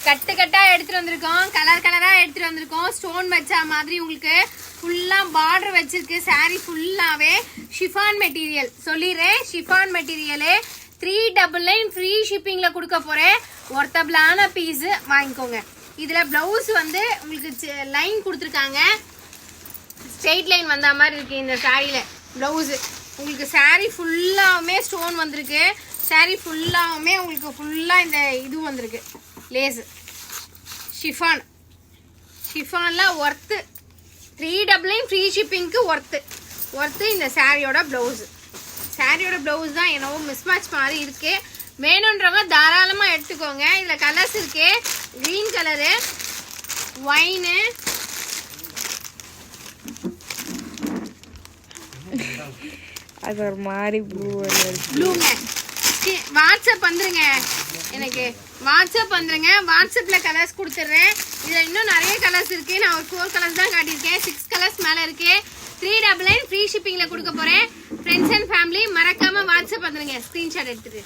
கட்டு கட்டா எடுத்துட்டு வந்திருக்கோம். கலர் கலரா எடுத்துட்டு வந்திருக்கோம். ஸ்டோன் வச்சா மாதிரி உங்களுக்கு ஃபுல்லா பார்டர் வச்சிருக்கு. சாரி ஃபுல்லாவே ஷிஃபான் மெட்டீரியல் சொல்லிடுறேன். ஷிஃபான் மெட்டீரியலு 399 ஃப்ரீ ஷிப்பிங்ல கொடுக்க போறேன். ஒர்த்தபிளான பீஸ் வாங்கிக்கோங்க. இதுல பிளவுஸ் வந்து உங்களுக்கு லைன் கொடுத்துருக்காங்க. ஸ்ட்ரெயிட் லைன் வந்த மாதிரி இருக்கு இந்த சாரியில பிளவுஸ். உங்களுக்கு சாரி ஃபுல்லாவுமே ஸ்டோன் வந்திருக்கு. சாரி ஃபுல்லாவுமே உங்களுக்கு ஃபுல்லா இந்த இது வந்திருக்கு லேஸ். ஷிஃபான் ஷிஃபான்ல ஒர்த்து 399 ஃப்ரீ ஷிப்பிங்க்கு ஒர்த்து இந்த சாரியோட பிளவுஸ். சாரியோட பிளவுஸ் தான் என்னவோ மிஸ் மேட்ச் மாதிரி இருக்கு. வேணுன்றவங்க தாராளமா எடுத்துக்கோங்க. இதுல கலர்ஸ் இருக்கு. கிரீன் கலரு, ஒயினு, அது ஒரு மாதிரி ப்ளூங்க. வாட்ஸ்அப் வந்துருங்க, எனக்கு வாட்ஸ்அப் வந்துருங்க. வாட்ஸ்அப்ல கலர்ஸ் கொடுத்துட்றேன். இதுல இன்னும் நிறைய கலர்ஸ் இருக்கு. நான் ஒரு 4 கலர்ஸ் தான் காட்டியிருக்கேன். 6 கலர்ஸ் மேல இருக்கு. 399 ஃப்ரீ ஷிப்பிங்ல கொடுக்க போறேன். ஃப்ரெண்ட்ஸ் அண்ட் ஃபேமிலி மறக்காம வாட்ஸ்அப் வந்துருங்க. ஸ்கிரீன்ஷாட் எடுத்துட்டு